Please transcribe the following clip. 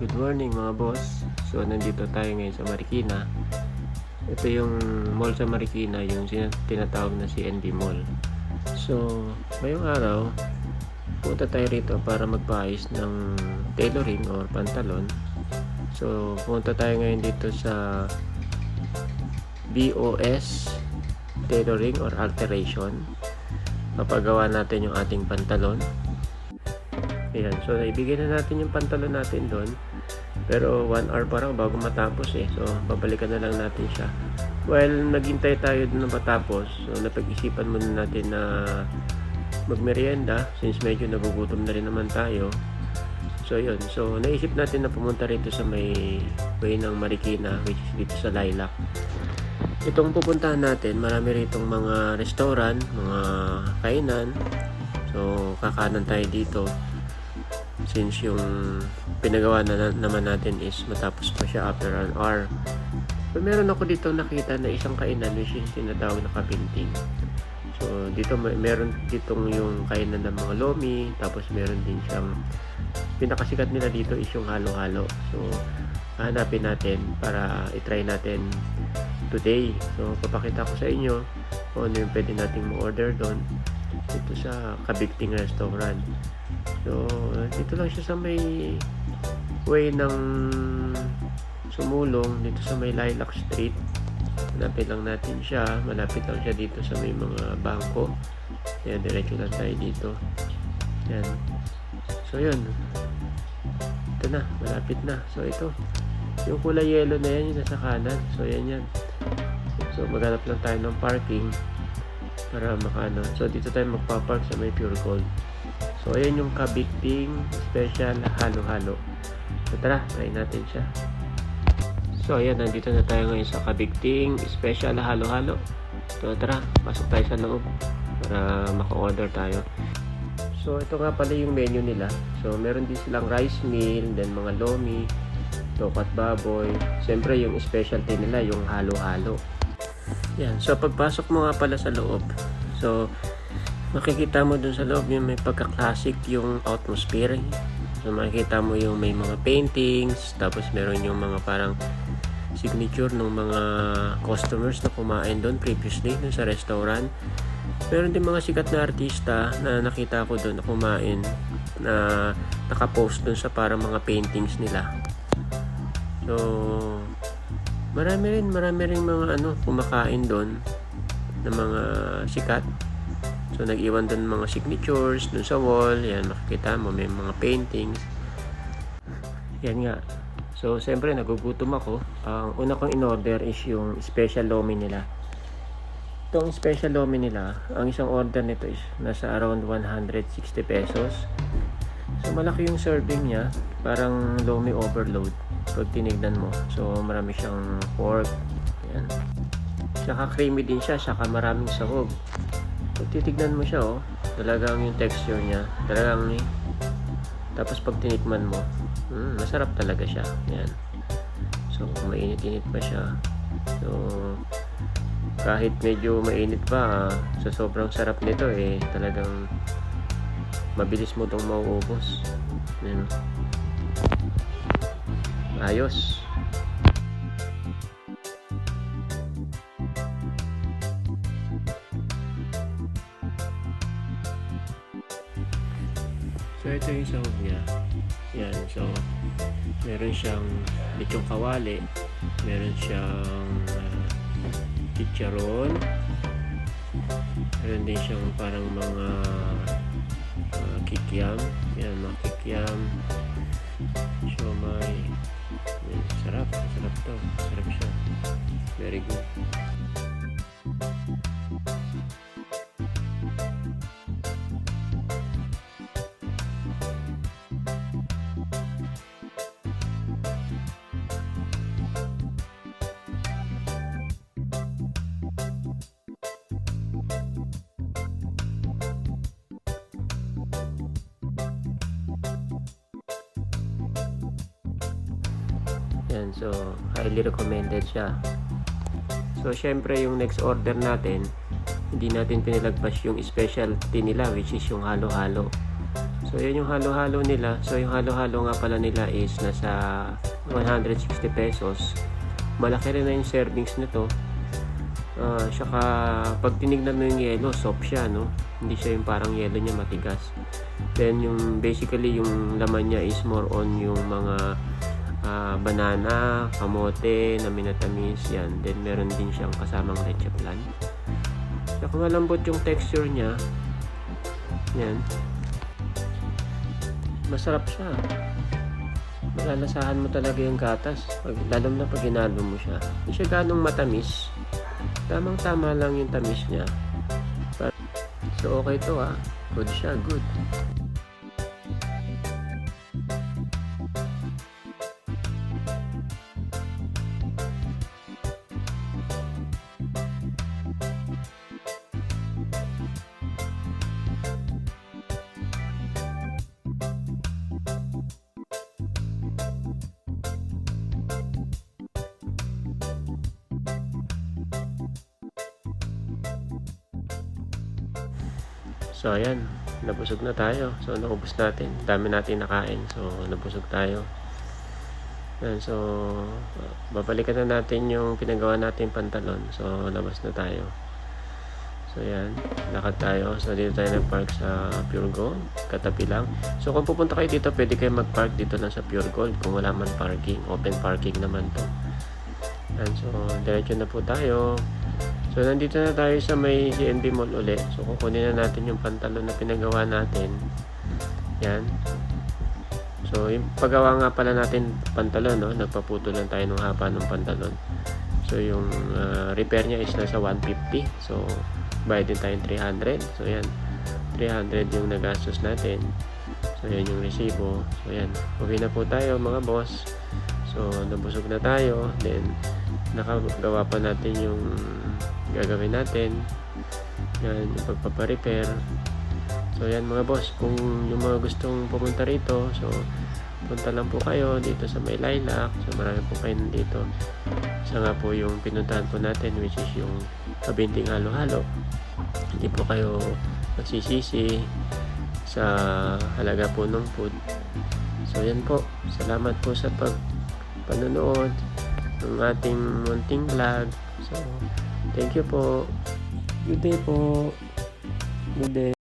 Good morning mga boss. So nandito tayo ngayon sa Marikina. Ito yung mall sa Marikina, yung tinatawag na CNB Mall. So ngayong araw, punta tayo rito para magpaayos ng tailoring or pantalon. So punta tayo ngayon dito sa BOS Tailoring or Alteration. Papagawa natin yung ating pantalon. Ayan, so ibigay na natin yung pantalon natin doon. Pero 1 hour pa raw bago matapos eh. So babalikan na lang natin siya. While naghintay tayo doon na matapos, so napag-isipan muna natin na magmerienda since medyo nagugutom na rin naman tayo. So yun, so naisip natin na pumunta rito sa may way ng Marikina, which is dito sa Lilac. Itong pupuntahan natin, marami ritong mga restaurant, mga kainan. So kakanan tayo dito. Since yung pinagawa na naman natin is matapos pa siya after an hour. So, meron ako dito nakita na isang kainan which is tinatawag na kapinting. So dito meron ditong yung kainan ng mga lomi, tapos meron din siyang pinakasikat nila dito is yung halo-halo. So hanapin natin para i-try natin today. So papakita ko sa inyo kung ano yung pwede nating ma-order doon dito sa Kabigting Restaurant. So dito lang siya sa may way ng Sumulong, dito sa may Lilac Street. Malapit lang natin siya, malapit lang siya dito sa may mga bangko. Yan, diretso lang tayo dito. Yan. So yun, ito na, malapit na. So ito, yung kulay yellow na yan, yung nasa kanan. So yan. So maghanap lang tayo ng parking para makano. So dito tayo magpapark sa may Pure Gold. So ayan yung Kabigting Special Halo-Halo. So tara, try natin siya. So ayan, nandito na tayo ngayon sa Kabigting Special Halo-Halo. So tara, pasok tayo sa loob para maka-order tayo. So ito nga pala yung menu nila. So meron din silang rice meal, then mga lomi, tokat baboy. Siyempre yung specialty nila yung halo-halo. Yan, so pagpasok mo nga pala sa loob, so makikita mo dun sa loob yung may pagka-classic yung atmosphere. So makikita mo yung may mga paintings, tapos meron yung mga parang signature ng mga customers na kumain doon previously dun sa restaurant. Meron din mga sikat na artista na nakita ko doon na kumain na nakapost doon sa parang mga paintings nila. So marami rin mga kumakain doon na mga sikat. So nag-iwan doon mga signatures doon sa wall. Yan, makikita mo may mga paintings. Yan nga. So siyempre nagugutom ako. Ang una kong in-order is yung special lomi nila. Itong special lomi nila, ang isang order nito is nasa around 160 pesos. So malaki yung serving niya, parang lomi overload pag tinignan mo. So marami siyang pork. Yan. Saka creamy din siya, saka maraming sahog. Pag titignan mo siya, talagang yung texture niya, talagang tapos pag tinikman mo, masarap talaga siya. Yan. So mainit-init pa siya. So kahit medyo mainit pa, sa sobrang sarap nito talagang mabilis mo itong mauubos. Yan. Ayos. So ito yung sahog niya. Yan, so meron siyang lechong kawali, meron siyang chicharon, meron din siyang parang mga kikiam. Yan, mga kikiam, siomay. Yan, sarap to, sarap siya, very good. Yan, so highly recommended siya. So syempre yung next order natin, hindi natin pinilagpas yung specialty nila which is yung halo-halo. So, yan yung halo-halo nila. So, yung halo-halo nga pala nila is nasa 160 pesos. Malaki rin na yung servings nito. Saka, pag tinignan mo yung yelo, soft siya, no? Hindi siya yung parang yelo niya matigas. Then, yung basically, yung laman niya is more on yung mga banana, kamote, na minatamis, yan. Then, meron din siyang kasamang leche flan. Saka malambot yung texture niya. Yan. Masarap siya. Malalasahan mo talaga yung gatas. Lalo na pag ginalo mo siya. Hindi siya ganong matamis. Tamang-tama lang yung tamis niya. So, okay to Good siya, good. So, ayan. Nabusog na tayo. So, naubos natin. Dami natin nakain. So, nabusog tayo. Ayan. So, babalikan na natin yung pinagawa natin pantalon. So, labas na tayo. So, ayan. Lakad tayo. So, dito tayo nag-park sa Pure Gold. Katabi lang. So, kung pupunta kayo dito, pwede kayo mag-park dito lang sa Pure Gold. Kung wala man parking. Open parking naman to. Ayan. So, diretso na po tayo. So, nandito na tayo sa may CNB Mall uli. So, kukunin na natin yung pantalon na pinagawa natin. Yan. So, yung paggawa nga pala natin pantalon, no? Nagpaputo lang tayo ng haba ng pantalon. So, yung repair niya is nasa 150. So, bayad din tayong 300. So, yan. 300 yung nagastos natin. So, yan yung resibo. So, yan. Uwi na po tayo, mga boss. So, nabusog na tayo. Then, nakagawa pa natin yung gagawin natin. Yan, yung pagpaparepair. So, yan mga boss. Kung yung mga gustong pumunta rito, so, punta lang po kayo dito sa may Lilac. So, marami po kayo dito. Isa nga po yung pinuntahan po natin, which is yung Kabinding Halo-Halo. Hindi po kayo magsisisi sa halaga po ng food. So, yan po. Salamat po sa panonood ng ating munting vlog. So, thank you po. Good day po. Good day.